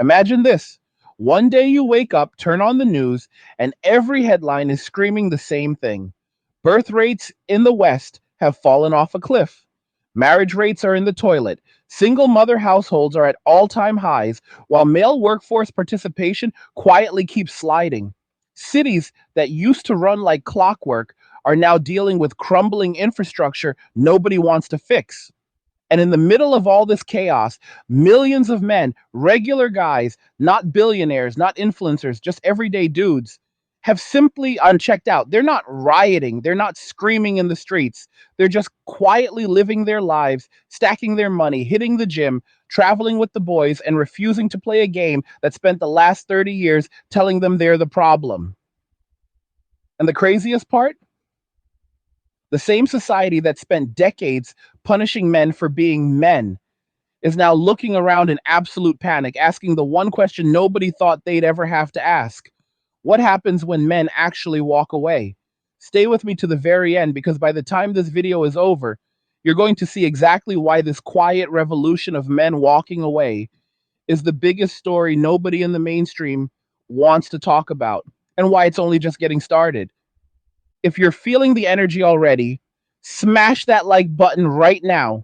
Imagine this. One day you wake up, turn on the news, and every headline is screaming the same thing. Birth rates in the West have fallen off a cliff. Marriage rates are in the toilet. Single mother households are at all time highs, while male workforce participation quietly keeps sliding. Cities that used to run like clockwork are now dealing with crumbling infrastructure nobody wants to fix. And in the middle of all this chaos, millions of men, regular guys, not billionaires, not influencers, just everyday dudes, have simply unchecked out. They're not rioting. They're not screaming in the streets. They're just quietly living their lives, stacking their money, hitting the gym, traveling with the boys, and refusing to play a game that spent the last 30 years telling them they're the problem. And the craziest part? The same society that spent decades punishing men for being men is now looking around in absolute panic, asking the one question nobody thought they'd ever have to ask. What happens when men actually walk away? Stay with me to the very end, because by the time this video is over, you're going to see exactly why this quiet revolution of men walking away is the biggest story nobody in the mainstream wants to talk about, and why it's only just getting started. If you're feeling the energy already, smash that like button right now.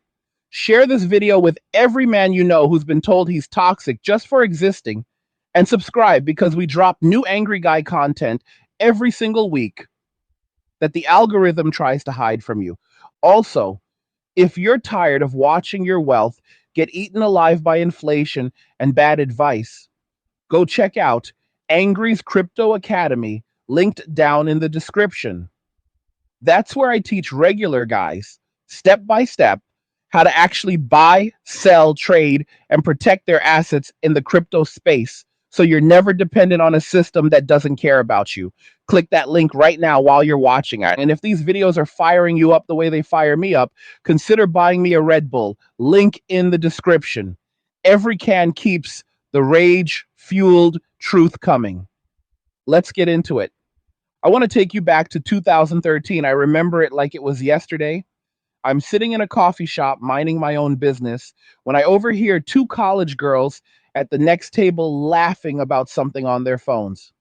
Share this video with every man you know who's been told he's toxic just for existing, and subscribe, because we drop new angry guy content every single week that the algorithm tries to hide from you. Also, if you're tired of watching your wealth get eaten alive by inflation and bad advice, go check out Angry's Crypto Academy, linked down in the description. That's where I teach regular guys, step by step, how to actually buy, sell, trade, and protect their assets in the crypto space, so you're never dependent on a system that doesn't care about you. Click that link right now while you're watching it. And if these videos are firing you up the way they fire me up, consider buying me a Red Bull. Link in the description. Every can keeps the rage-fueled truth coming. Let's get into it. I want to take you back to 2013. I remember it like it was yesterday. I'm sitting in a coffee shop minding my own business when I overhear two college girls at the next table laughing about something on their phones.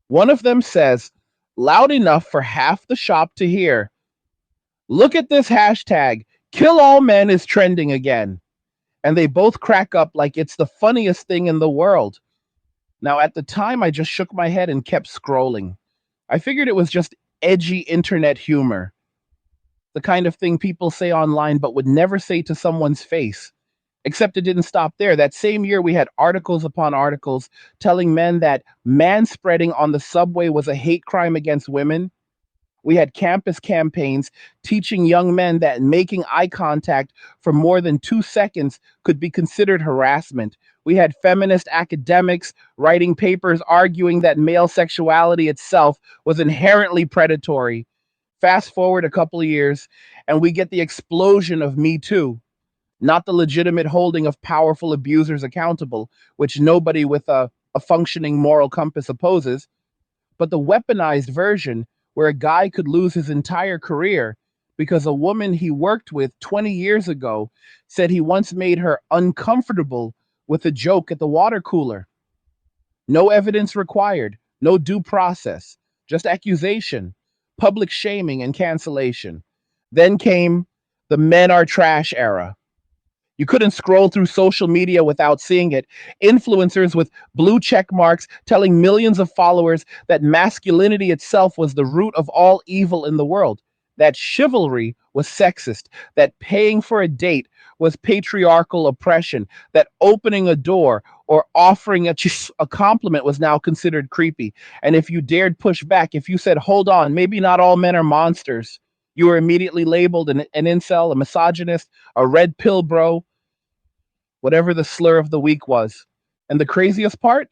One of them says, loud enough for half the shop to hear, "Look at this hashtag, kill all men is trending again." And they both crack up like it's the funniest thing in the world. Now, at the time, I just shook my head and kept scrolling. I figured it was just edgy internet humor, the kind of thing people say online but would never say to someone's face. Except it didn't stop there. That same year, we had articles upon articles telling men that manspreading on the subway was a hate crime against women. We had campus campaigns teaching young men that making eye contact for more than 2 seconds could be considered harassment. We had feminist academics writing papers arguing that male sexuality itself was inherently predatory. Fast forward a couple of years, and we get the explosion of Me Too, not the legitimate holding of powerful abusers accountable, which nobody with a functioning moral compass opposes, but the weaponized version where a guy could lose his entire career because a woman he worked with 20 years ago said he once made her uncomfortable with a joke at the water cooler. No evidence required, no due process, just accusation, public shaming, and cancellation. Then came the men are trash era. You couldn't scroll through social media without seeing it. Influencers with blue check marks telling millions of followers that masculinity itself was the root of all evil in the world, that chivalry was sexist, that paying for a date was patriarchal oppression, that opening a door or offering a compliment was now considered creepy. And if you dared push back, if you said, hold on, maybe not all men are monsters, you were immediately labeled an incel, a misogynist, a red pill bro, whatever the slur of the week was. And the craziest part?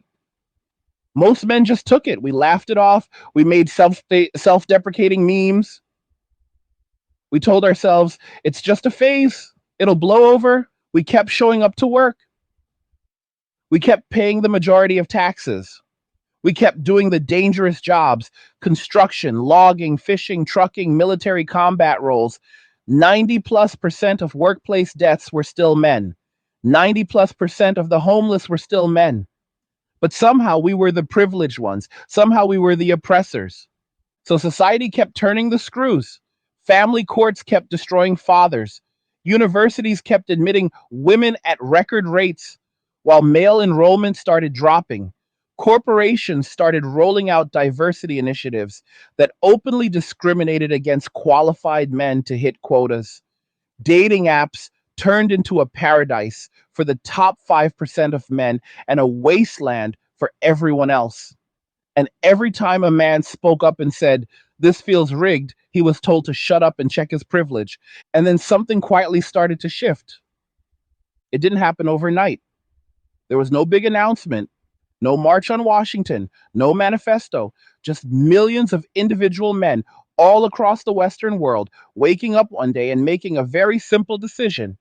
Most men just took it. We laughed it off. We made self-deprecating memes. We told ourselves, it's just a phase. It'll blow over. We kept showing up to work. We kept paying the majority of taxes. We kept doing the dangerous jobs: construction, logging, fishing, trucking, military combat roles. 90+% of workplace deaths were still men. 90+% of the homeless were still men. But somehow we were the privileged ones. Somehow we were the oppressors. So society kept turning the screws. Family courts kept destroying fathers. Universities kept admitting women at record rates, while male enrollment started dropping. Corporations started rolling out diversity initiatives that openly discriminated against qualified men to hit quotas. Dating apps turned into a paradise for the top 5% of men and a wasteland for everyone else. And every time a man spoke up and said, "This feels rigged," he was told to shut up and check his privilege. And then something quietly started to shift. It didn't happen overnight. There was no big announcement, no march on Washington, no manifesto, just millions of individual men all across the Western world waking up one day and making a very simple decision.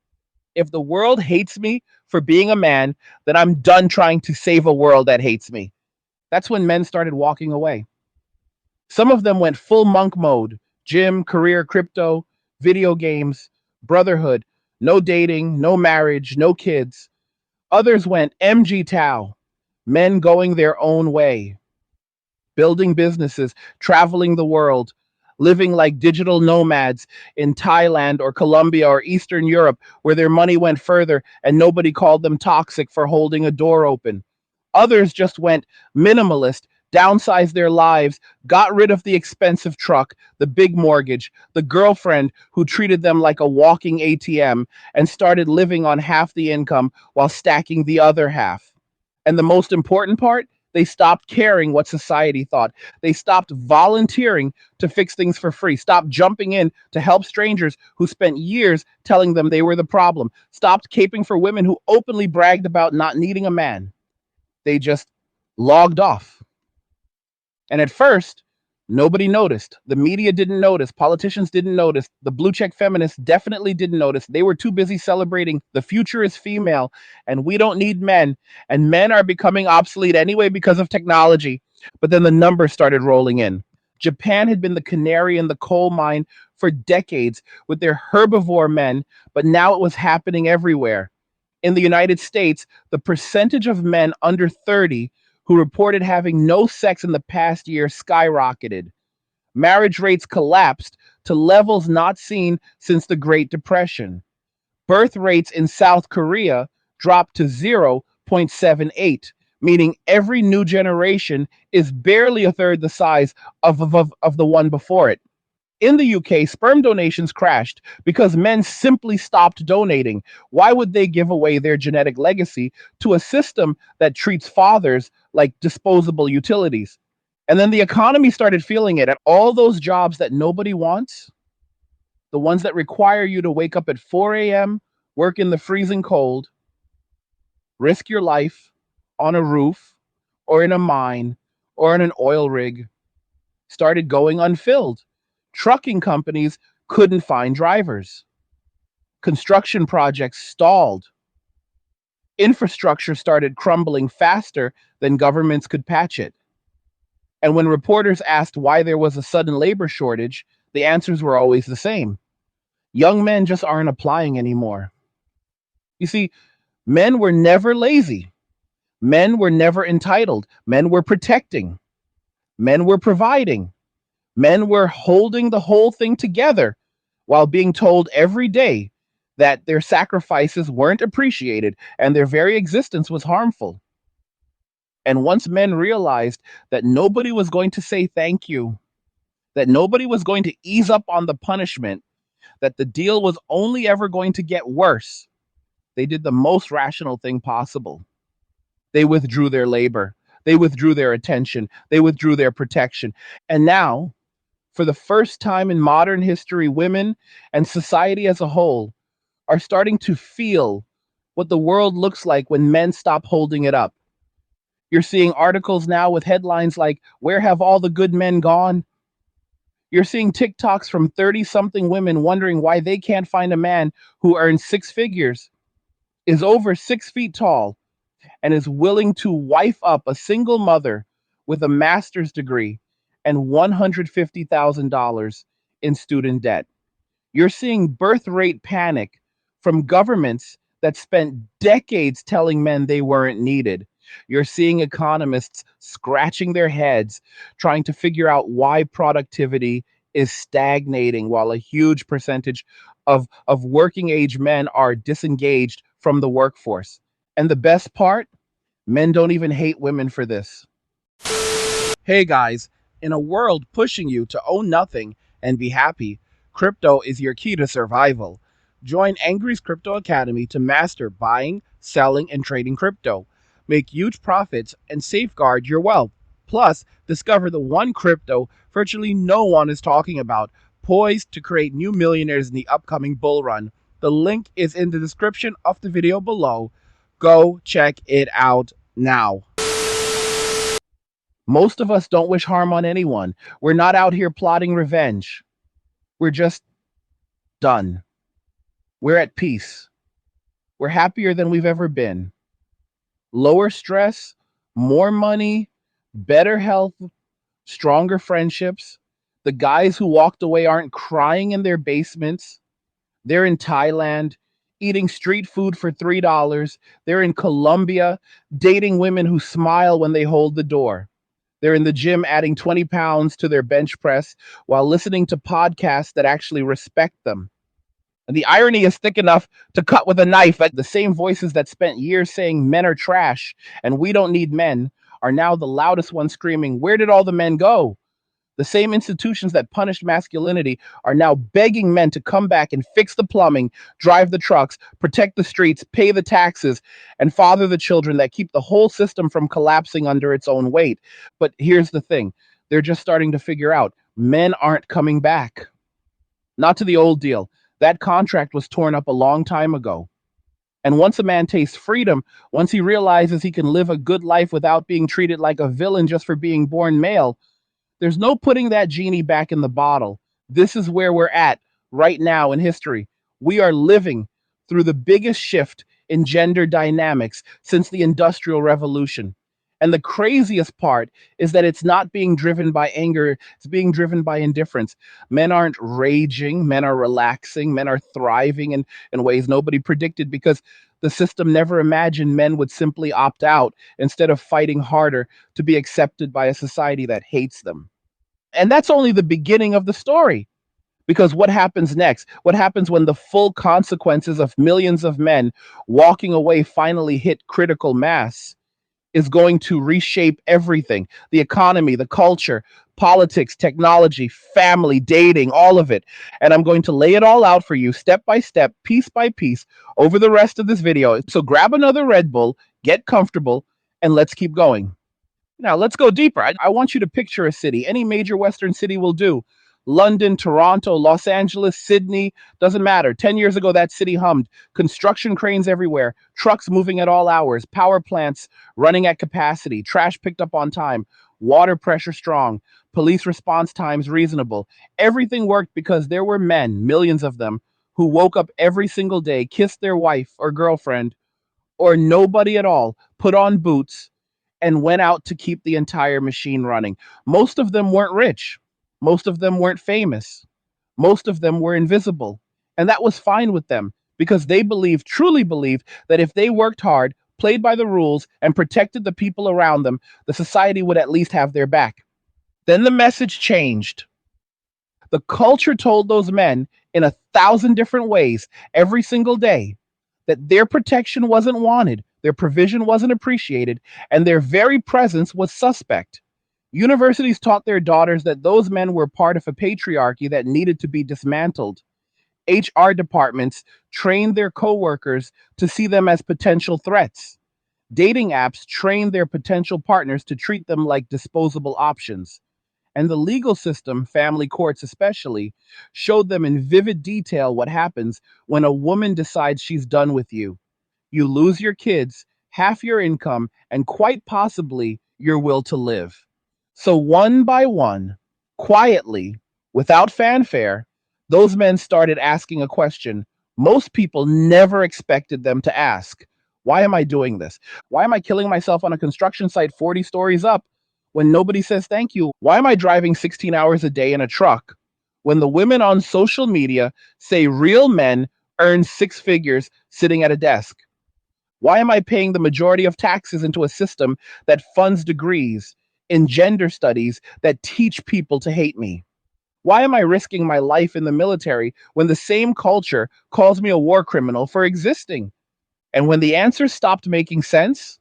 If the world hates me for being a man, then I'm done trying to save a world that hates me. That's when men started walking away. Some of them went full monk mode: gym, career, crypto, video games, brotherhood, no dating, no marriage, no kids. Others went MG Tao, men going their own way, building businesses, traveling the world, living like digital nomads in Thailand or Colombia or Eastern Europe, where their money went further and nobody called them toxic for holding a door open. Others just went minimalist, downsized their lives, got rid of the expensive truck, the big mortgage, the girlfriend who treated them like a walking ATM, and started living on half the income while stacking the other half. And the most important part, they stopped caring what society thought. They stopped volunteering to fix things for free, stopped jumping in to help strangers who spent years telling them they were the problem, stopped caping for women who openly bragged about not needing a man. They just logged off. And at first, nobody noticed. The media didn't notice. Politicians didn't notice. The blue check feminists definitely didn't notice. They were too busy celebrating the future is female and we don't need men. And men are becoming obsolete anyway because of technology. But then the numbers started rolling in. Japan had been the canary in the coal mine for decades with their herbivore men, but now it was happening everywhere. In the United States, the percentage of men under 30 who reported having no sex in the past year skyrocketed. Marriage rates collapsed to levels not seen since the Great Depression. Birth rates in South Korea dropped to 0.78, meaning every new generation is barely a third the size of the one before it. In the UK, sperm donations crashed because men simply stopped donating. Why would they give away their genetic legacy to a system that treats fathers like disposable utilities? And then the economy started feeling it at all those jobs that nobody wants, the ones that require you to wake up at 4 a.m., work in the freezing cold, risk your life on a roof or in a mine or in an oil rig, started going unfilled. Trucking companies couldn't find drivers. Construction projects stalled. Infrastructure started crumbling faster than governments could patch it. And when reporters asked why there was a sudden labor shortage, the answers were always the same. Young men just aren't applying anymore. You see, men were never lazy. Men were never entitled. Men were protecting. Men were providing. Men were holding the whole thing together while being told every day that their sacrifices weren't appreciated and their very existence was harmful. And once men realized that nobody was going to say thank you, that nobody was going to ease up on the punishment, that the deal was only ever going to get worse, they did the most rational thing possible. They withdrew their labor, they withdrew their attention, they withdrew their protection. And now, for the first time in modern history, women and society as a whole are starting to feel what the world looks like when men stop holding it up. You're seeing articles now with headlines like, "Where have all the good men gone?" You're seeing TikToks from 30 something women wondering why they can't find a man who earns six figures, is over 6 feet tall, and is willing to wife up a single mother with a master's degree and $150,000 in student debt. You're seeing birth rate panic from governments that spent decades telling men they weren't needed. You're seeing economists scratching their heads, trying to figure out why productivity is stagnating while a huge percentage of working age men are disengaged from the workforce. And the best part, men don't even hate women for this. Hey guys, in a world pushing you to own nothing and be happy, crypto is your key to survival. Join Angry's Crypto Academy to master buying, selling, and trading crypto. Make huge profits and safeguard your wealth. Plus, discover the one crypto virtually no one is talking about, poised to create new millionaires in the upcoming bull run. The link is in the description of the video below. Go check it out now. Most of us don't wish harm on anyone. We're not out here plotting revenge. We're just done. We're at peace. We're happier than we've ever been. Lower stress, more money, better health, stronger friendships. The guys who walked away aren't crying in their basements. They're in Thailand eating street food for $3. They're in Colombia dating women who smile when they hold the door. They're in the gym adding 20 pounds to their bench press while listening to podcasts that actually respect them. And the irony is thick enough to cut with a knife. The same voices that spent years saying men are trash and we don't need men are now the loudest ones screaming, "Where did all the men go?" The same institutions that punished masculinity are now begging men to come back and fix the plumbing, drive the trucks, protect the streets, pay the taxes, and father the children that keep the whole system from collapsing under its own weight. But here's the thing, they're just starting to figure out men aren't coming back. Not to the old deal. That contract was torn up a long time ago. And once a man tastes freedom, once he realizes he can live a good life without being treated like a villain just for being born male, there's no putting that genie back in the bottle. This is where we're at right now in history. We are living through the biggest shift in gender dynamics since the Industrial Revolution. And the craziest part is that it's not being driven by anger, it's being driven by indifference. Men aren't raging, men are relaxing, men are thriving in ways nobody predicted because the system never imagined men would simply opt out instead of fighting harder to be accepted by a society that hates them. And that's only the beginning of the story. Because what happens next? What happens when the full consequences of millions of men walking away finally hit critical mass is going to reshape everything: the economy, the culture, politics, technology, family, dating, all of it. And I'm going to lay it all out for you step by step, piece by piece, over the rest of this video. So grab another Red Bull, get comfortable, and let's keep going. Now, let's go deeper. I want you to picture a city. Any major Western city will do. London, Toronto, Los Angeles, Sydney, doesn't matter. 10 years ago, that city hummed. Construction cranes everywhere, trucks moving at all hours, power plants running at capacity, trash picked up on time, water pressure strong, police response times reasonable. Everything worked because there were men, millions of them, who woke up every single day, kissed their wife or girlfriend, or nobody at all, put on boots, and went out to keep the entire machine running. Most of them weren't rich. Most of them weren't famous. Most of them were invisible. And that was fine with them because they believed, truly believed, that if they worked hard, played by the rules, and protected the people around them, the society would at least have their back. Then the message changed. The culture told those men in 1,000 different ways every single day that their protection wasn't wanted, their provision wasn't appreciated, and their very presence was suspect. Universities taught their daughters that those men were part of a patriarchy that needed to be dismantled. HR departments trained their coworkers to see them as potential threats. Dating apps trained their potential partners to treat them like disposable options. And the legal system, family courts especially, showed them in vivid detail what happens when a woman decides she's done with you. You lose your kids, half your income, and quite possibly your will to live. So one by one, quietly, without fanfare, those men started asking a question most people never expected them to ask. Why am I doing this? Why am I killing myself on a construction site 40 stories up when nobody says thank you? Why am I driving 16 hours a day in a truck when the women on social media say real men earns six figures sitting at a desk? Why am I paying the majority of taxes into a system that funds degrees in gender studies that teach people to hate me? Why am I risking my life in the military when the same culture calls me a war criminal for existing? And when the answers stopped making sense,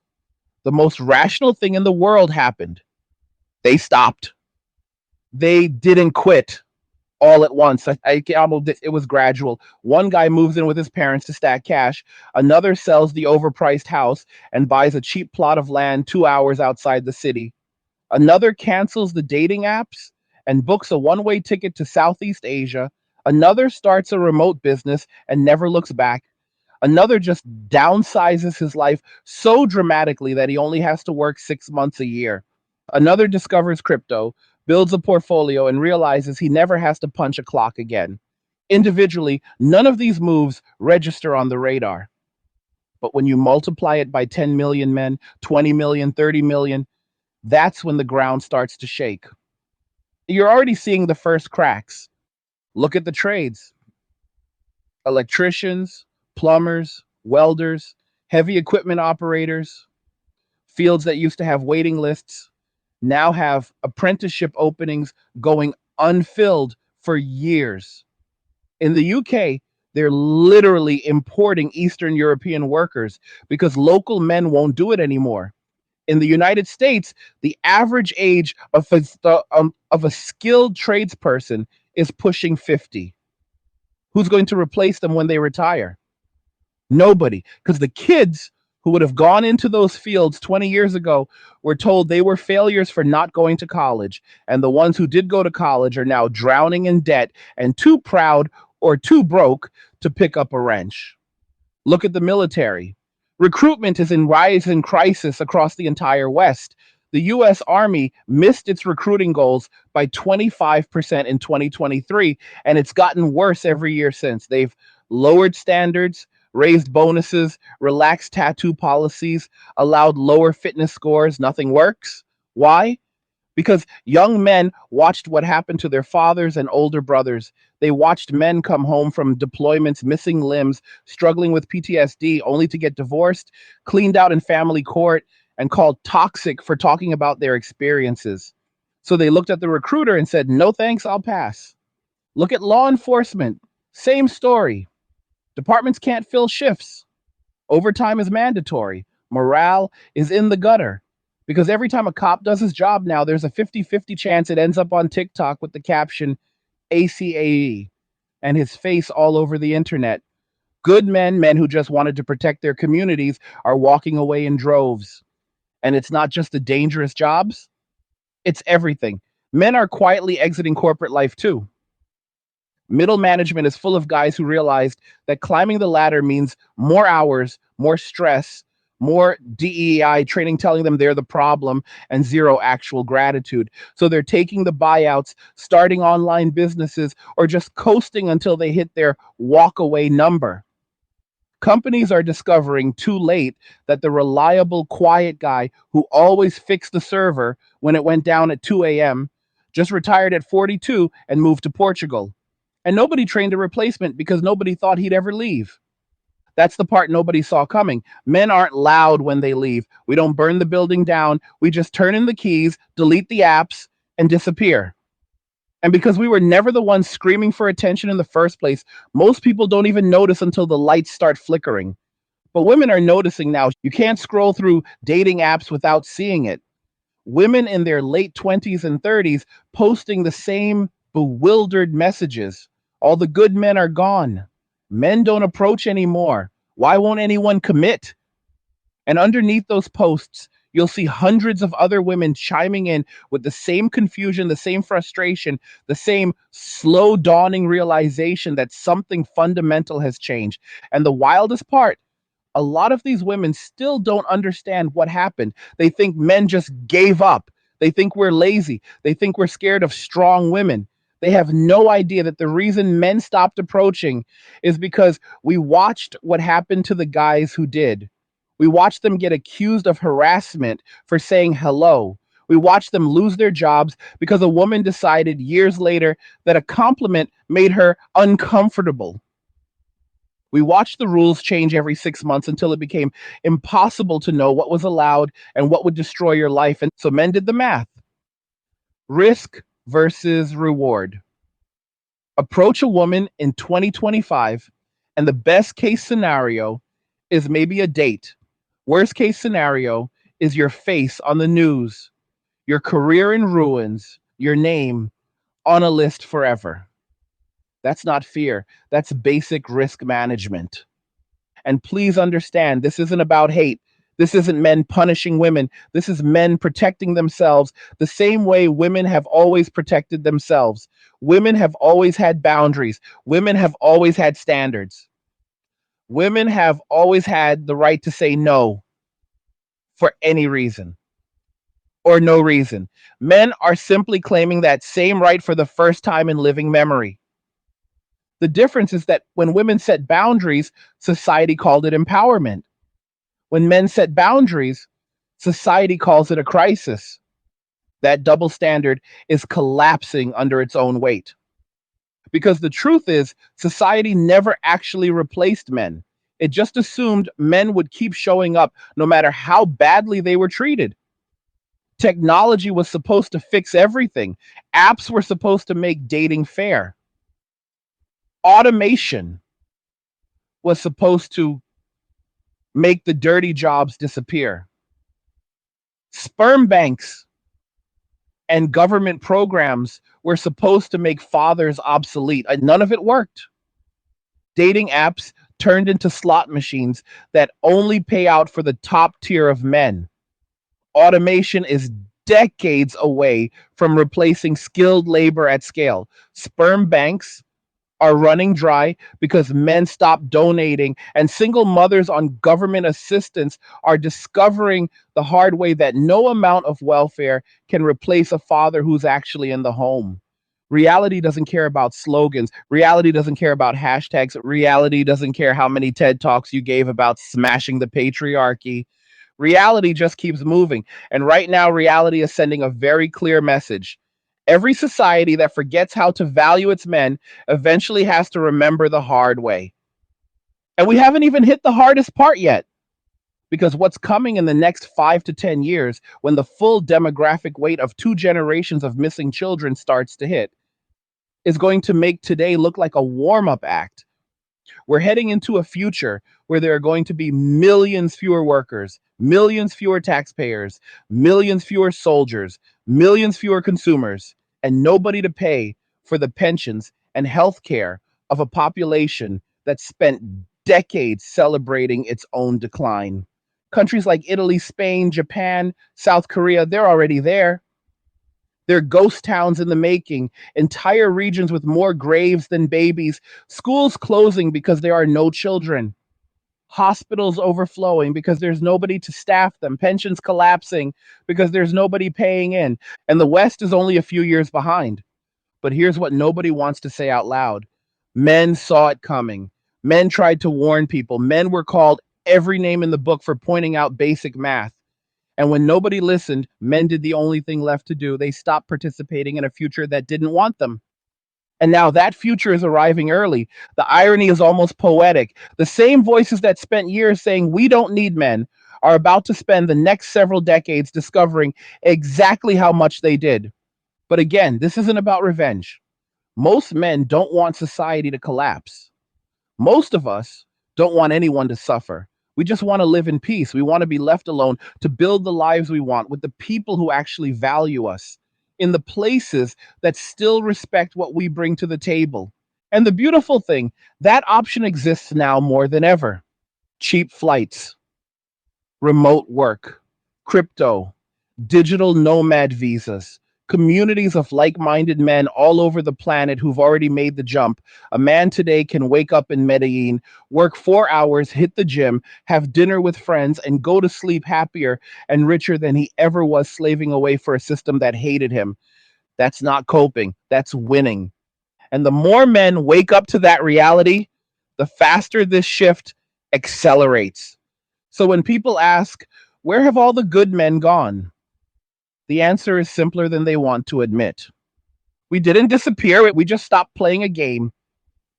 the most rational thing in the world happened. They stopped. They didn't quit all at once. It was gradual. One guy moves in with his parents to stack cash. Another sells the overpriced house and buys a cheap plot of land 2 hours outside the city. Another cancels the dating apps and books a one-way ticket to Southeast Asia. Another starts a remote business and never looks back. Another just downsizes his life so dramatically that he only has to work 6 months a year. Another discovers crypto, builds a portfolio, and realizes he never has to punch a clock again. Individually, none of these moves register on the radar. But when you multiply it by 10 million men, 20 million, 30 million, that's when the ground starts to shake. You're already seeing the first cracks. Look at the trades: electricians, plumbers, welders, heavy equipment operators. Fields that used to have waiting lists now have apprenticeship openings going unfilled for years. In the UK, they're literally importing Eastern European workers because local men won't do it anymore. In the United States, the average age of a skilled tradesperson is pushing 50. Who's going to replace them when they retire? Nobody, because the kids who would have gone into those fields 20 years ago were told they were failures for not going to college. And the ones who did go to college are now drowning in debt and too proud or too broke to pick up a wrench. Look at the military. Recruitment is in rise and crisis across the entire West. The US Army missed its recruiting goals by 25% in 2023, and it's gotten worse every year since. They've lowered standards, raised bonuses, relaxed tattoo policies, allowed lower fitness scores. Nothing works. Why? Because young men watched what happened to their fathers and older brothers. They watched men come home from deployments, missing limbs, struggling with PTSD, only to get divorced, cleaned out in family court, and called toxic for talking about their experiences. So they looked at the recruiter and said, "No thanks, I'll pass." Look at law enforcement. Same story. Departments can't fill shifts. Overtime is mandatory. Morale is in the gutter. Because every time a cop does his job now, there's a 50-50 chance it ends up on TikTok with the caption ACAE and his face all over the internet. Good men, men who just wanted to protect their communities, are walking away in droves. And it's not just the dangerous jobs, it's everything. Men are quietly exiting corporate life too. Middle management is full of guys who realized that climbing the ladder means more hours, more stress, more DEI training telling them they're the problem, and zero actual gratitude. So they're taking the buyouts, starting online businesses, or just coasting until they hit their walk away number. Companies are discovering too late that the reliable, quiet guy who always fixed the server when it went down at 2 a.m. just retired at 42 and moved to Portugal. And nobody trained a replacement because nobody thought he'd ever leave. That's the part nobody saw coming. Men aren't loud when they leave. We don't burn the building down. We just turn in the keys, delete the apps, and disappear. And because we were never the ones screaming for attention in the first place, most people don't even notice until the lights start flickering. But women are noticing now. You can't scroll through dating apps without seeing it. Women in their late 20s and 30s posting the same bewildered messages. All the good men are gone. Men don't approach anymore. Why won't anyone commit? And underneath those posts, you'll see hundreds of other women chiming in with the same confusion, the same frustration, the same slow dawning realization that something fundamental has changed. And the wildest part, a lot of these women still don't understand what happened. They think men just gave up. They think we're lazy. They think we're scared of strong women. They have no idea that the reason men stopped approaching is because we watched what happened to the guys who did. We watched them get accused of harassment for saying hello. We watched them lose their jobs because a woman decided years later that a compliment made her uncomfortable. We watched the rules change every 6 months until it became impossible to know what was allowed and what would destroy your life. And so men did the math: risk versus reward. Approach a woman in 2025, and the best case scenario is maybe a date. Worst case scenario is your face on the news, your career in ruins, your name on a list forever. That's not fear, that's basic risk management. And please understand, this isn't about hate. This isn't men punishing women. This is men protecting themselves the same way women have always protected themselves. Women have always had boundaries. Women have always had standards. Women have always had the right to say no for any reason or no reason. Men are simply claiming that same right for the first time in living memory. The difference is that when women set boundaries, society called it empowerment. When men set boundaries, society calls it a crisis. That double standard is collapsing under its own weight. Because the truth is, society never actually replaced men. It just assumed men would keep showing up no matter how badly they were treated. Technology was supposed to fix everything. Apps were supposed to make dating fair. Automation was supposed to make the dirty jobs disappear. Sperm banks and government programs were supposed to make fathers obsolete. None of it worked. Dating apps turned into slot machines that only pay out for the top tier of men. Automation is decades away from replacing skilled labor at scale. Sperm banks are running dry because men stop donating, and single mothers on government assistance are discovering the hard way that no amount of welfare can replace a father who's actually in the home. Reality doesn't care about slogans. Reality doesn't care about hashtags. Reality doesn't care how many TED Talks you gave about smashing the patriarchy. Reality just keeps moving. And right now, reality is sending a very clear message. Every society that forgets how to value its men eventually has to remember the hard way. And we haven't even hit the hardest part yet, because what's coming in the next 5 to 10 years, when the full demographic weight of 2 generations of missing children starts to hit, is going to make today look like a warm up act. We're heading into a future where there are going to be millions fewer workers, millions fewer taxpayers, millions fewer soldiers, millions fewer consumers, and nobody to pay for the pensions and health care of a population that spent decades celebrating its own decline. Countries like Italy, Spain, Japan, South Korea, they're already there. They're ghost towns in the making, entire regions with more graves than babies, schools closing because there are no children, hospitals overflowing because there's nobody to staff them, pensions collapsing because there's nobody paying in. And the West is only a few years behind. But here's what nobody wants to say out loud: men saw it coming. Men tried to warn people. Men were called every name in the book for pointing out basic math. And when nobody listened, men did the only thing left to do. They stopped participating in a future that didn't want them. And now that future is arriving early. The irony is almost poetic. The same voices that spent years saying we don't need men are about to spend the next several decades discovering exactly how much they did. But again, this isn't about revenge. Most men don't want society to collapse. Most of us don't want anyone to suffer. We just want to live in peace. We want to be left alone to build the lives we want with the people who actually value us, in the places that still respect what we bring to the table. And the beautiful thing, that option exists now more than ever. Cheap flights, remote work, crypto, digital nomad visas, communities of like minded men all over the planet who've already made the jump. A man today can wake up in Medellin, work 4 hours, hit the gym, have dinner with friends, and go to sleep happier and richer than he ever was slaving away for a system that hated him. That's not coping, that's winning. And the more men wake up to that reality, the faster this shift accelerates. So when people ask, where have all the good men gone? The answer is simpler than they want to admit. We didn't disappear, we just stopped playing a game.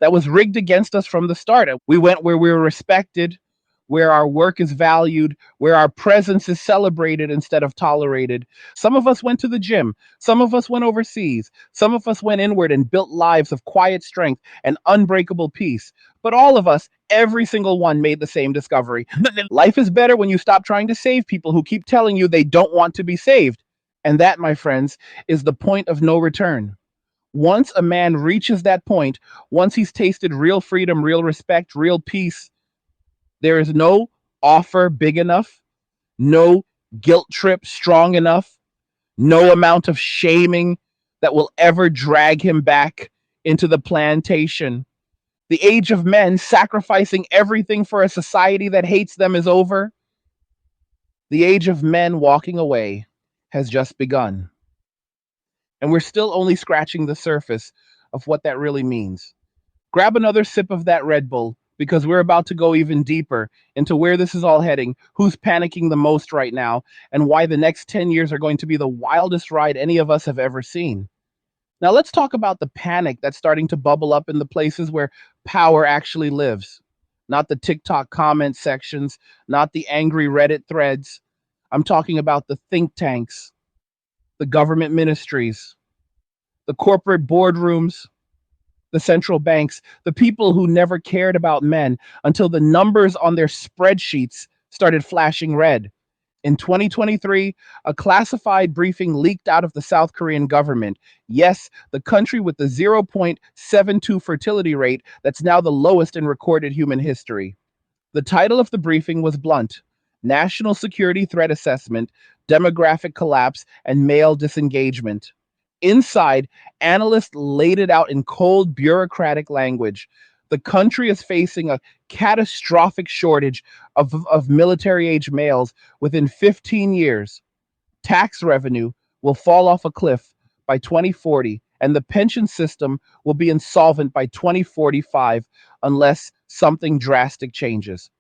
that was rigged against us from the start. We went where we were respected, where our work is valued, where our presence is celebrated instead of tolerated. Some of us went to the gym. Some of us went overseas. Some of us went inward and built lives of quiet strength and unbreakable peace. But all of us, every single one, made the same discovery. Life is better when you stop trying to save people who keep telling you they don't want to be saved. And that, my friends, is the point of no return. Once a man reaches that point, once he's tasted real freedom, real respect, real peace, there is no offer big enough, no guilt trip strong enough, no amount of shaming that will ever drag him back into the plantation. The age of men sacrificing everything for a society that hates them is over. The age of men walking away has just begun. And we're still only scratching the surface of what that really means. Grab another sip of that Red Bull because we're about to go even deeper into where this is all heading, who's panicking the most right now, and why the next 10 years are going to be the wildest ride any of us have ever seen. Now, let's talk about the panic that's starting to bubble up in the places where power actually lives. Not the TikTok comment sections, not the angry Reddit threads. I'm talking about the think tanks, the government ministries, the corporate boardrooms, the central banks, the people who never cared about men until the numbers on their spreadsheets started flashing red. In 2023, a classified briefing leaked out of the South Korean government. Yes, the country with the 0.72 fertility rate that's now the lowest in recorded human history. The title of the briefing was blunt: National Security Threat Assessment, Demographic Collapse, and Male Disengagement. Inside, analysts laid it out in cold, bureaucratic language. The country is facing a catastrophic shortage of military age males within 15 years. Tax revenue will fall off a cliff by 2040, and the pension system will be insolvent by 2045 unless something drastic changes.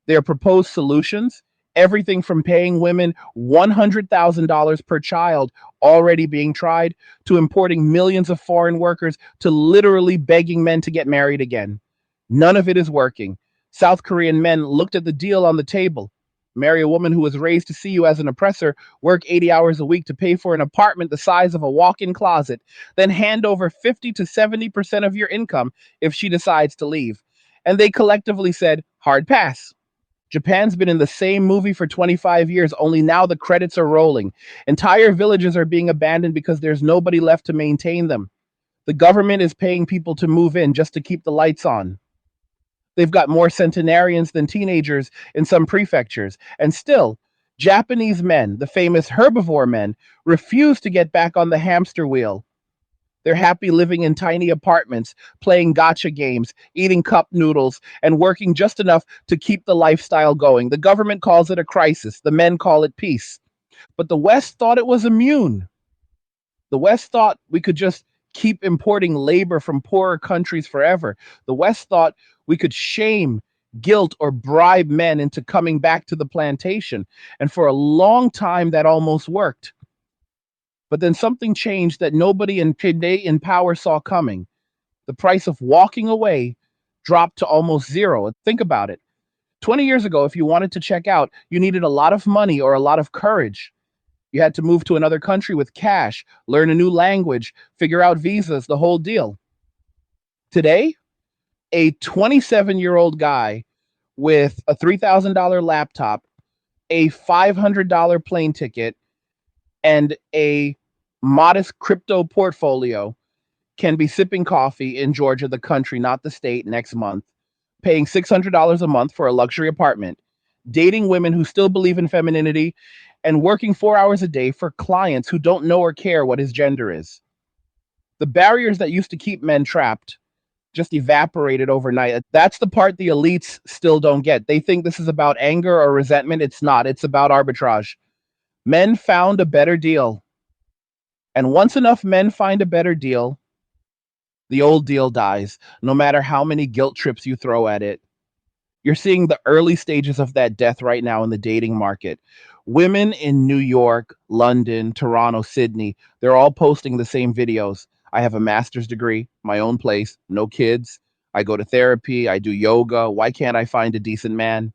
Their proposed solutions, everything from paying women $100,000 per child already being tried, to importing millions of foreign workers, to literally begging men to get married again. None of it is working. South Korean men looked at the deal on the table. Marry a woman who was raised to see you as an oppressor, work 80 hours a week to pay for an apartment the size of a walk-in closet, then hand over 50 to 70% of your income if she decides to leave. And they collectively said, hard pass. Japan's been in the same movie for 25 years, only now the credits are rolling. Entire villages are being abandoned because there's nobody left to maintain them. The government is paying people to move in just to keep the lights on. They've got more centenarians than teenagers in some prefectures. And still, Japanese men, the famous herbivore men, refuse to get back on the hamster wheel. They're happy living in tiny apartments, playing gotcha games, eating cup noodles, and working just enough to keep the lifestyle going. The government calls it a crisis. The men call it peace. But the West thought it was immune. The West thought we could just keep importing labor from poorer countries forever. The West thought we could shame, guilt, or bribe men into coming back to the plantation. And for a long time, that almost worked. But then something changed that nobody in power saw coming. The price of walking away dropped to almost zero. Think about it. 20 years ago, if you wanted to check out, you needed a lot of money or a lot of courage. You had to move to another country with cash, learn a new language, figure out visas, the whole deal. Today, a 27-year-old guy with a $3,000 laptop, a $500 plane ticket, and a modest crypto portfolio can be sipping coffee in Georgia, the country, not the state, next month, paying $600 a month for a luxury apartment, dating women who still believe in femininity, and working 4 hours a day for clients who don't know or care what his gender is. The barriers that used to keep men trapped just evaporated overnight. That's the part the elites still don't get. They think this is about anger or resentment. It's not. It's about arbitrage. Men found a better deal. And once enough men find a better deal, the old deal dies, no matter how many guilt trips you throw at it. You're seeing the early stages of that death right now in the dating market. Women in New York, London, Toronto, Sydney, they're all posting the same videos. I have a master's degree, my own place, no kids. I go to therapy, I do yoga. Why can't I find a decent man?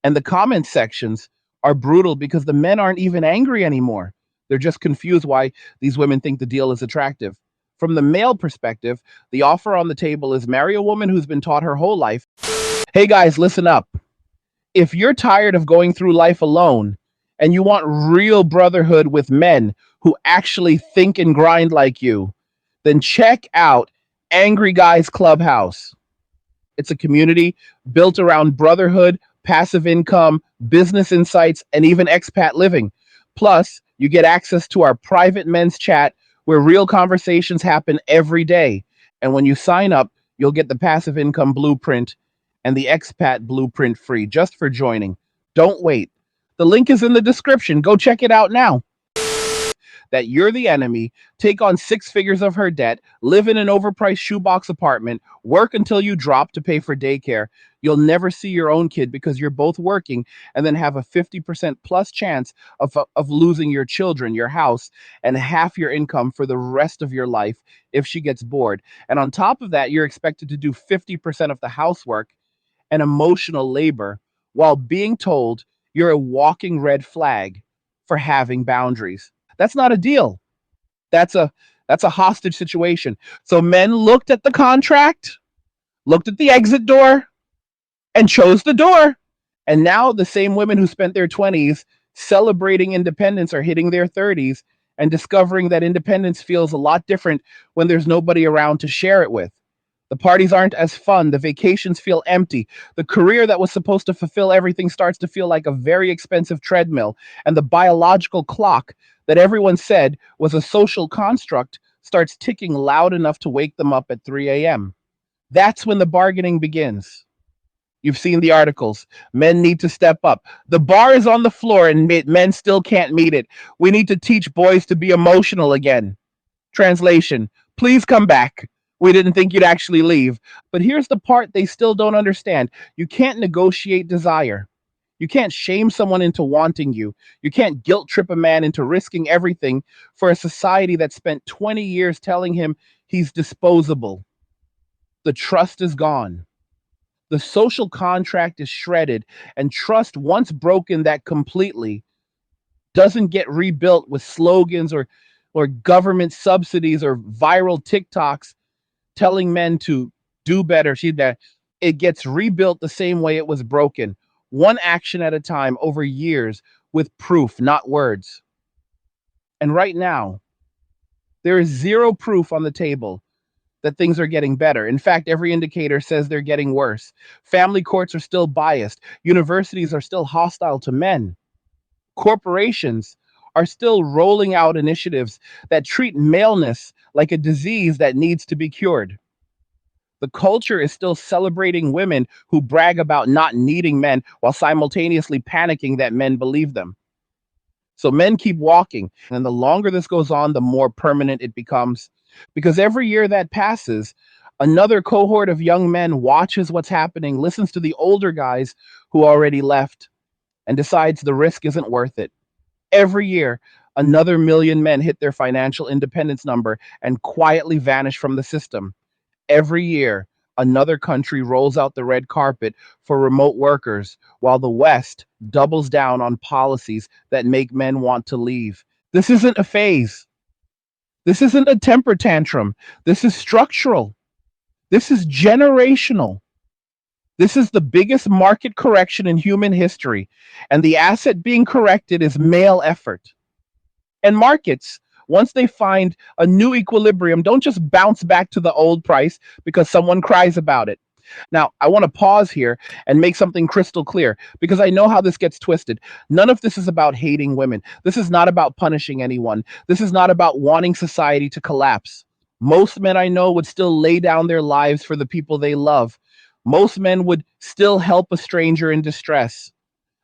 And the comment sections are brutal because the men aren't even angry anymore. They're just confused why these women think the deal is attractive. From the male perspective, the offer on the table is marry a woman who's been taught her whole life. Hey guys, listen up. If you're tired of going through life alone and you want real brotherhood with men who actually think and grind like you, then check out Angry Guys Clubhouse. It's a community built around brotherhood, passive income, business insights, and even expat living. Plus, you get access to our private men's chat where real conversations happen every day. And when you sign up, you'll get the passive income blueprint and the expat blueprint free just for joining. Don't wait. The link is in the description. Go check it out now. That you're the enemy, take on 6 figures of her debt, live in an overpriced shoebox apartment, work until you drop to pay for daycare. You'll never see your own kid because you're both working, and then have a 50% plus chance of losing your children, your house, and half your income for the rest of your life if she gets bored. And on top of that, you're expected to do 50% of the housework and emotional labor while being told you're a walking red flag for having boundaries. That's not a deal. That's a that's a hostage situation. So men looked at the contract, looked at the exit door, and chose the door. And now the same women who spent their 20s celebrating independence are hitting their 30s and discovering that independence feels a lot different when there's nobody around to share it with. The parties aren't as fun. The vacations feel empty. The career that was supposed to fulfill everything starts to feel like a very expensive treadmill. And the biological clock that everyone said was a social construct starts ticking loud enough to wake them up at 3 a.m. That's when the bargaining begins. You've seen the articles. Men need to step up. The bar is on the floor and men still can't meet it. We need to teach boys to be emotional again. Translation, please come back. We didn't think you'd actually leave. But here's the part they still don't understand. You can't negotiate desire. You can't shame someone into wanting you. You can't guilt trip a man into risking everything for a society that spent 20 years telling him he's disposable. The trust is gone. The social contract is shredded, and trust, once broken that completely, doesn't get rebuilt with slogans or government subsidies or viral TikToks telling men to do better, see that. It gets rebuilt the same way it was broken, one action at a time over years with proof, not words. And right now, there is zero proof on the table that things are getting better. In fact, every indicator says they're getting worse. Family courts are still biased. Universities are still hostile to men. Corporations are still rolling out initiatives that treat maleness like a disease that needs to be cured. The culture is still celebrating women who brag about not needing men while simultaneously panicking that men believe them. So men keep walking. And the longer this goes on, the more permanent it becomes. Because every year that passes, another cohort of young men watches what's happening, listens to the older guys who already left, and decides the risk isn't worth it. Every year, another million men hit their financial independence number and quietly vanish from the system. Every year, another country rolls out the red carpet for remote workers, while the West doubles down on policies that make men want to leave. This isn't a phase. This isn't a temper tantrum. This is structural. This is generational. This is the biggest market correction in human history, and the asset being corrected is male effort. And markets, once they find a new equilibrium, don't just bounce back to the old price because someone cries about it. Now, I want to pause here and make something crystal clear because I know how this gets twisted. None of this is about hating women. This is not about punishing anyone. This is not about wanting society to collapse. Most men I know would still lay down their lives for the people they love. Most men would still help a stranger in distress.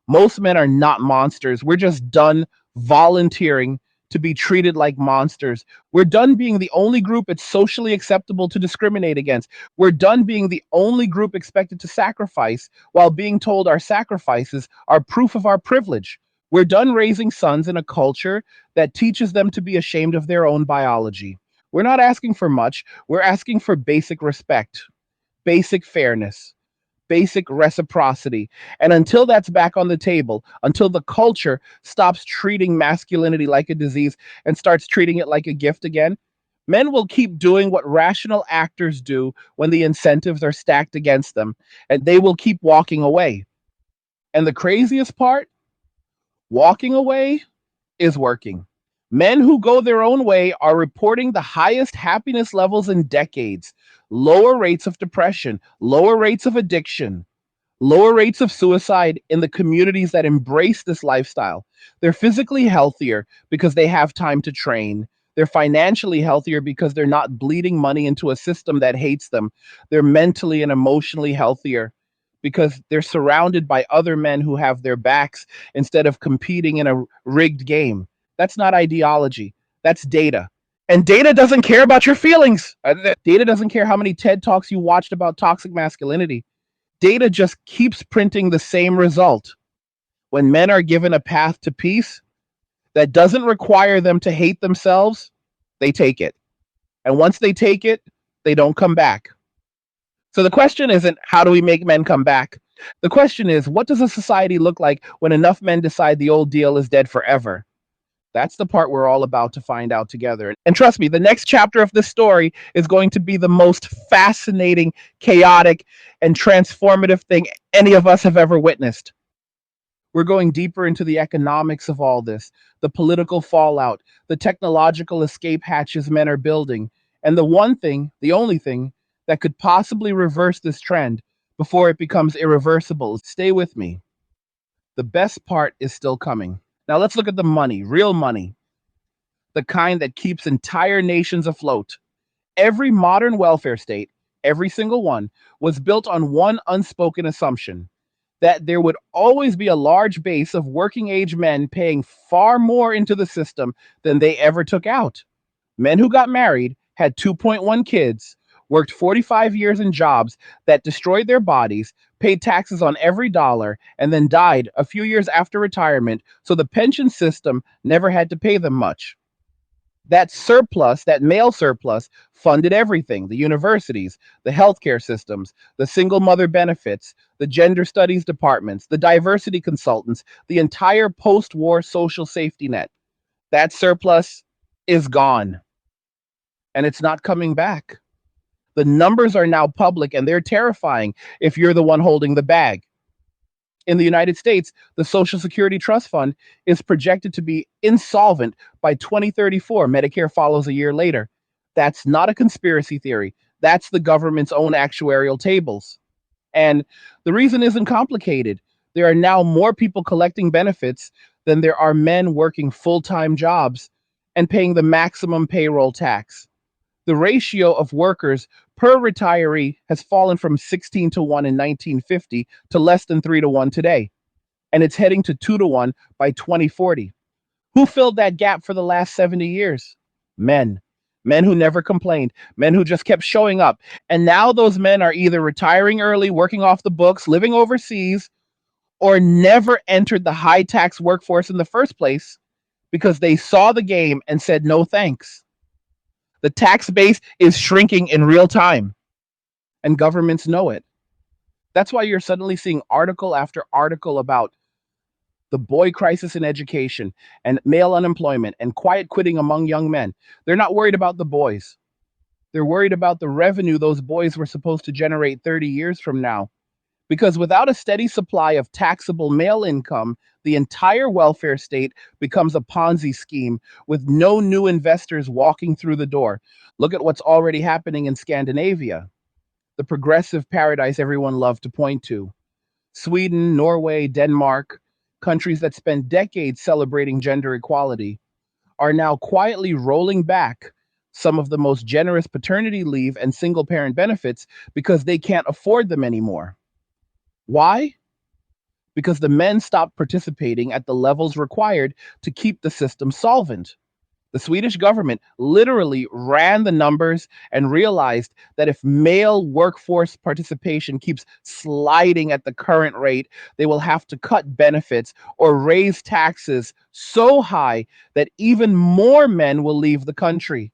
Most men are not monsters. We're just done volunteering to be treated like monsters. We're done being the only group it's socially acceptable to discriminate against. We're done being the only group expected to sacrifice while being told our sacrifices are proof of our privilege. We're done raising sons in a culture that teaches them to be ashamed of their own biology. We're not asking for much. We're asking for basic respect. basic fairness, basic reciprocity. And until that's back on the table, until the culture stops treating masculinity like a disease and starts treating it like a gift again, men will keep doing what rational actors do when the incentives are stacked against them, and they will keep walking away. And the craziest part, walking away is working. Men who go their own way are reporting the highest happiness levels in decades, lower rates of depression, lower rates of addiction, lower rates of suicide in the communities that embrace this lifestyle. They're physically healthier because they have time to train. They're financially healthier because they're not bleeding money into a system that hates them. They're mentally and emotionally healthier because they're surrounded by other men who have their backs instead of competing in a rigged game. That's not ideology, that's data. And data doesn't care about your feelings. Data doesn't care how many TED Talks you watched about toxic masculinity. Data just keeps printing the same result. When men are given a path to peace that doesn't require them to hate themselves, they take it. And once they take it, they don't come back. So the question isn't how do we make men come back? The question is, what does a society look like when enough men decide the old deal is dead forever? That's the part we're all about to find out together. And trust me, the next chapter of this story is going to be the most fascinating, chaotic, and transformative thing any of us have ever witnessed. We're going deeper into the economics of all this, the political fallout, the technological escape hatches men are building, and the one thing, the only thing, that could possibly reverse this trend before it becomes irreversible. Stay with me. The best part is still coming. Now let's look at the money, real money, the kind that keeps entire nations afloat. Every modern welfare state, every single one, was built on one unspoken assumption that there would always be a large base of working age men paying far more into the system than they ever took out. Men who got married, had 2.1 kids, worked 45 years in jobs that destroyed their bodies, paid taxes on every dollar, and then died a few years after retirement, so the pension system never had to pay them much. That surplus, that male surplus, funded everything: the universities, the healthcare systems, the single mother benefits, the gender studies departments, the diversity consultants, the entire post war social safety net. That surplus is gone, and it's not coming back. The numbers are now public, and they're terrifying if you're the one holding the bag. In the United States, the Social Security Trust Fund is projected to be insolvent by 2034. Medicare follows a year later. That's not a conspiracy theory. That's the government's own actuarial tables. And the reason isn't complicated. There are now more people collecting benefits than there are men working full-time jobs and paying the maximum payroll tax. The ratio of workers per retiree has fallen from 16 to 1 in 1950 to less than 3 to 1 today, and it's heading to 2 to 1 by 2040. Who filled that gap for the last 70 years? Men. Men who never complained, men who just kept showing up. And now those men are either retiring early, working off the books, living overseas, or never entered the high tax workforce in the first place because they saw the game and said no thanks. The tax base is shrinking in real time, and governments know it. That's why you're suddenly seeing article after article about the boy crisis in education and male unemployment and quiet quitting among young men. They're not worried about the boys. They're worried about the revenue those boys were supposed to generate 30 years from now. Because without a steady supply of taxable male income, the entire welfare state becomes a Ponzi scheme with no new investors walking through the door. Look at what's already happening in Scandinavia, the progressive paradise everyone loved to point to. Sweden, Norway, Denmark, countries that spent decades celebrating gender equality, are now quietly rolling back some of the most generous paternity leave and single parent benefits because they can't afford them anymore. Why? Because the men stopped participating at the levels required to keep the system solvent. The Swedish government literally ran the numbers and realized that if male workforce participation keeps sliding at the current rate, they will have to cut benefits or raise taxes so high that even more men will leave the country.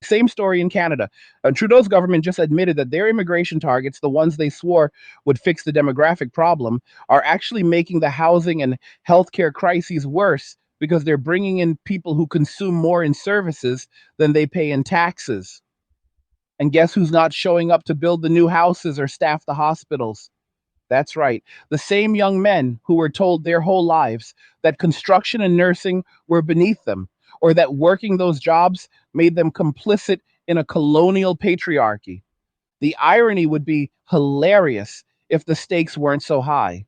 Same story in Canada. Trudeau's government just admitted that their immigration targets, the ones they swore would fix the demographic problem, are actually making the housing and healthcare crises worse because they're bringing in people who consume more in services than they pay in taxes. And guess who's not showing up to build the new houses or staff the hospitals? That's right. The same young men who were told their whole lives that construction and nursing were beneath them, or that working those jobs made them complicit in a colonial patriarchy. The irony would be hilarious if the stakes weren't so high.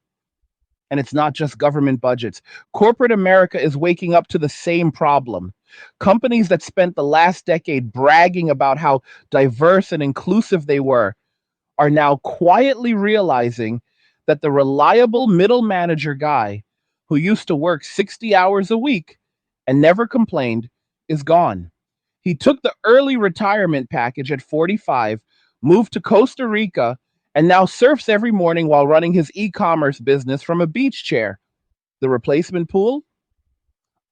And it's not just government budgets. Corporate America is waking up to the same problem. Companies that spent the last decade bragging about how diverse and inclusive they were are now quietly realizing that the reliable middle manager guy who used to work 60 hours a week and never complained is gone. He took the early retirement package at 45, moved to Costa Rica, and now surfs every morning while running his e commerce business from a beach chair. The replacement pool?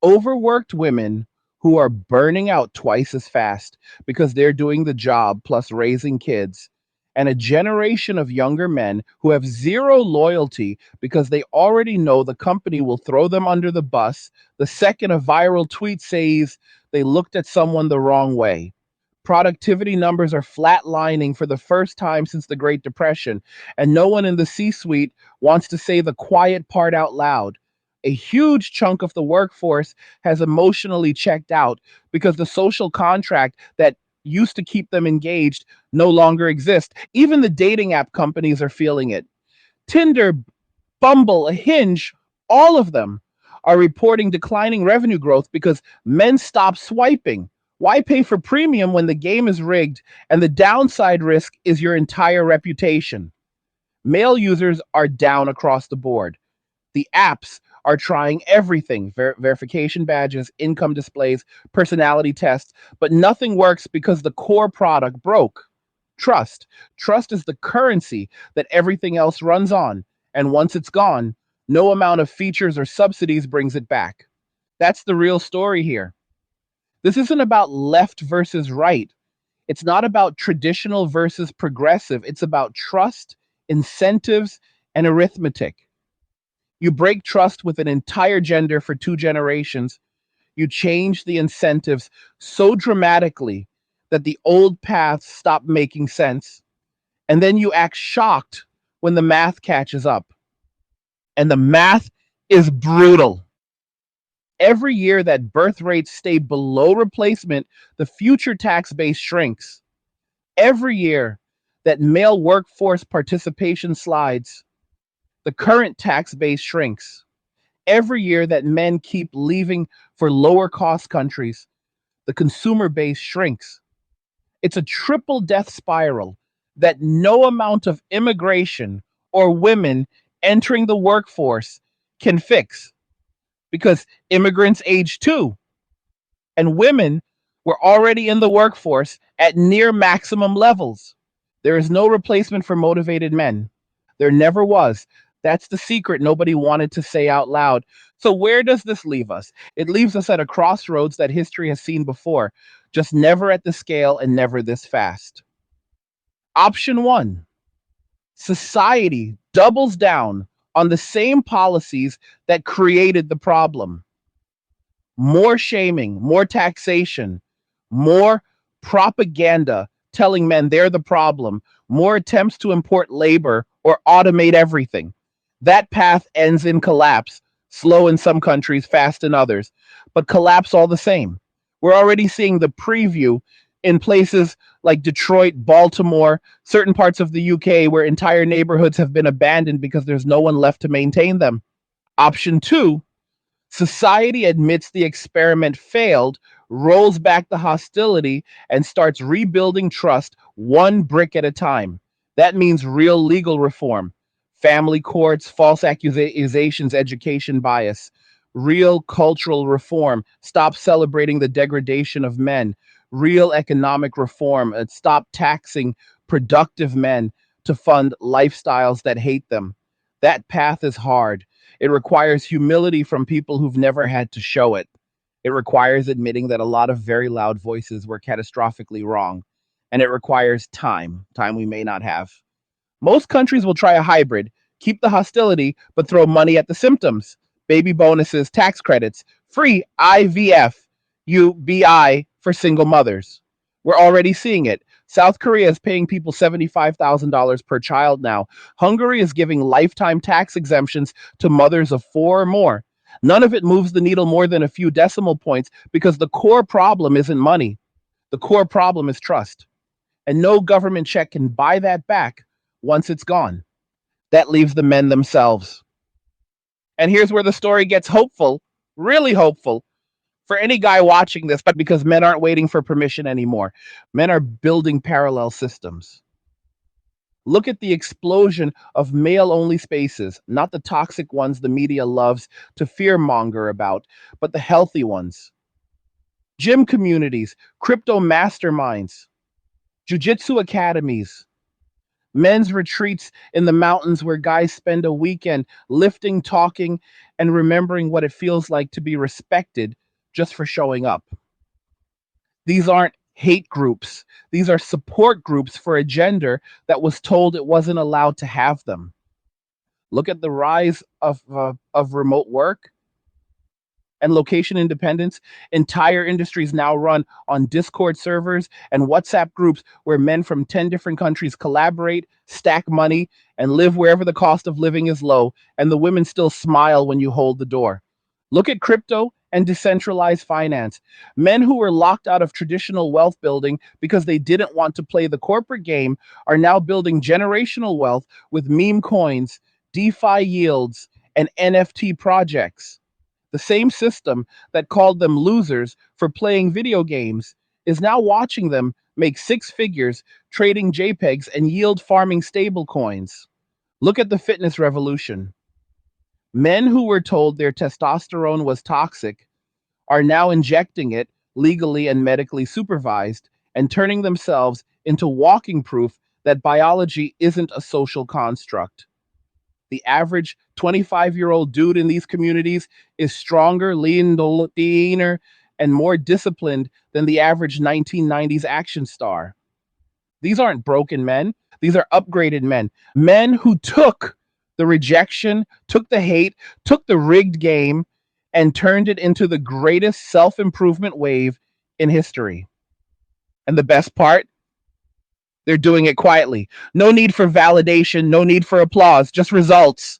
Overworked women who are burning out twice as fast because they're doing the job plus raising kids, and a generation of younger men who have zero loyalty because they already know the company will throw them under the bus the second a viral tweet says they looked at someone the wrong way. Productivity numbers are flatlining for the first time since the Great Depression, and no one in the C suite wants to say the quiet part out loud. A huge chunk of the workforce has emotionally checked out because the social contract that used to keep them engaged no longer exists. Even the dating app companies are feeling it. Tinder, Bumble, Hinge, all of them are reporting declining revenue growth because men stop swiping. Why pay for premium when the game is rigged and the downside risk is your entire reputation? Male users are down across the board. The apps are trying everything: verification badges, income displays, personality tests, but nothing works because the core product broke. Trust. Trust is the currency that everything else runs on. And once it's gone, no amount of features or subsidies brings it back. That's the real story here. This isn't about left versus right. It's not about traditional versus progressive. It's about trust, incentives, and arithmetic. You break trust with an entire gender for 2 generations. You change the incentives so dramatically that the old paths stop making sense. And then you act shocked when the math catches up. And the math is brutal. Every year that birth rates stay below replacement, the future tax base shrinks. Every year that male workforce participation slides, the current tax base shrinks. Every year that men keep leaving for lower cost countries, the consumer base shrinks. It's a triple death spiral that no amount of immigration or women entering the workforce can fix, because immigrants age too, and women were already in the workforce at near maximum levels. There is no replacement for motivated men. There never was. That's the secret nobody wanted to say out loud. So, where does this leave us? It leaves us at a crossroads that history has seen before, just never at the scale and never this fast. Option one: society doubles down on the same policies that created the problem. More shaming, more taxation, more propaganda telling men they're the problem, more attempts to import labor or automate everything. That path ends in collapse, slow in some countries, fast in others, but collapse all the same. We're already seeing the preview in places like Detroit, Baltimore, certain parts of the UK where entire neighborhoods have been abandoned because there's no one left to maintain them. Option two: society admits the experiment failed, rolls back the hostility, and starts rebuilding trust one brick at a time. That means real legal reform: family courts, false accusations, education bias. Real cultural reform: stop celebrating the degradation of men. Real economic reform: stop taxing productive men to fund lifestyles that hate them. That path is hard. It requires humility from people who've never had to show it. It requires admitting that a lot of very loud voices were catastrophically wrong, and it requires time we may not have. Most countries will try a hybrid, keep the hostility, but throw money at the symptoms. Baby bonuses, tax credits, free IVF, UBI for single mothers. We're already seeing it. South Korea is paying people $75,000 per child now. Hungary is giving lifetime tax exemptions to mothers of four or more. None of it moves the needle more than a few decimal points because the core problem isn't money. The core problem is trust. And no government check can buy that back once it's gone. That leaves the men themselves. And here's where the story gets hopeful, really hopeful, for any guy watching this, but because men aren't waiting for permission anymore. Men are building parallel systems. Look at the explosion of male only spaces, not the toxic ones the media loves to fearmonger about, but the healthy ones. Gym communities, crypto masterminds, jujitsu academies, men's retreats in the mountains where guys spend a weekend lifting, talking, and remembering what it feels like to be respected just for showing up. These aren't hate groups. These are support groups for a gender that was told it wasn't allowed to have them. Look at the rise of remote work and location independence. Entire industries now run on Discord servers and WhatsApp groups where men from 10 different countries collaborate, stack money, and live wherever the cost of living is low, and the women still smile when you hold the door. Look at crypto and decentralized finance. Men who were locked out of traditional wealth building because they didn't want to play the corporate game are now building generational wealth with meme coins, DeFi yields, and NFT projects. The same system that called them losers for playing video games is now watching them make six figures trading JPEGs and yield farming stablecoins. Look at the fitness revolution. Men who were told their testosterone was toxic are now injecting it legally and medically supervised and turning themselves into walking proof that biology isn't a social construct. The average 25-year-old dude in these communities is stronger, leaner, and more disciplined than the average 1990s action star. These aren't broken men. These are upgraded men. Men who took the rejection, took the hate, took the rigged game, and turned it into the greatest self improvement wave in history. And the best part, they're doing it quietly. No need for validation, no need for applause, just results.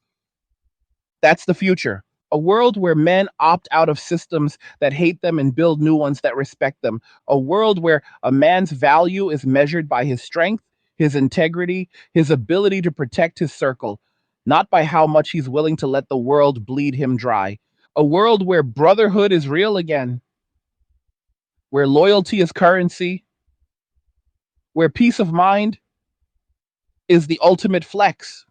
That's the future. A world where men opt out of systems that hate them and build new ones that respect them. A world where a man's value is measured by his strength, his integrity, his ability to protect his circle, not by how much he's willing to let the world bleed him dry. A world where brotherhood is real again, where loyalty is currency, where peace of mind is the ultimate flex.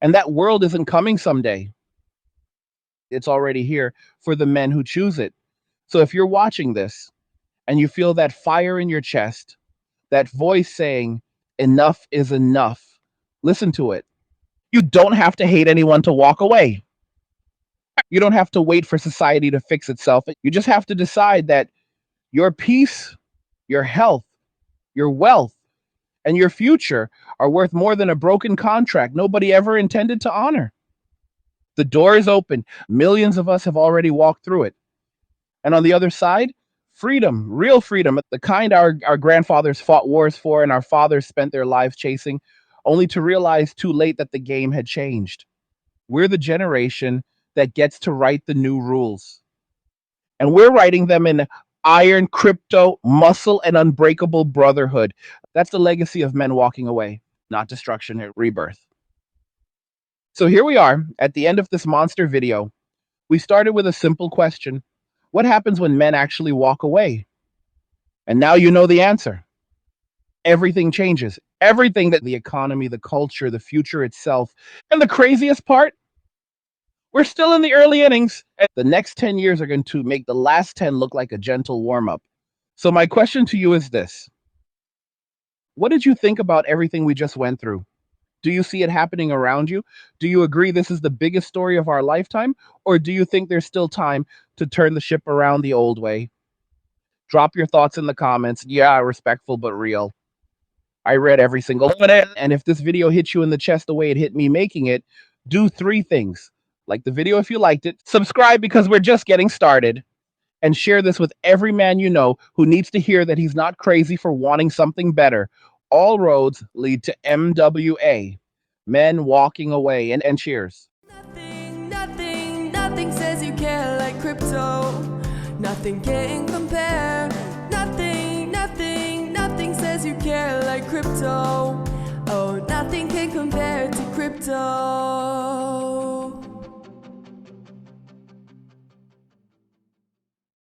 And that world isn't coming someday. It's already here for the men who choose it. So if you're watching this and you feel that fire in your chest, that voice saying, enough is enough, listen to it. You don't have to hate anyone to walk away. You don't have to wait for society to fix itself. You just have to decide that your peace, your health, your wealth, and your future are worth more than a broken contract nobody ever intended to honor. The door is open. Millions of us have already walked through it. And on the other side, freedom, real freedom, the kind our grandfathers fought wars for and our fathers spent their lives chasing, only to realize too late that the game had changed. We're the generation that gets to write the new rules. And we're writing them in iron, crypto, muscle, and unbreakable brotherhood. That's the legacy of men walking away, not destruction, rebirth. So here we are at the end of this monster video. We started with a simple question. What happens when men actually walk away? And now you know the answer. Everything changes. Everything, that the economy, the culture, the future itself. And the craziest part, we're still in the early innings. And the next 10 years are going to make the last 10 look like a gentle warm-up. So my question to you is this. What did you think about everything we just went through? Do you see it happening around you? Do you agree this is the biggest story of our lifetime? Or do you think there's still time to turn the ship around the old way? Drop your thoughts in the comments. Yeah, respectful but real. I read every single one. And if this video hit you in the chest the way it hit me making it, do 3 things. Like the video if you liked it, subscribe because we're just getting started, and share this with every man you know who needs to hear that he's not crazy for wanting something better. All roads lead to MWA. Men walking away. And cheers. Nothing says you care like crypto. Nothing can compare. Nothing says you care like crypto. Oh, nothing can compare to crypto.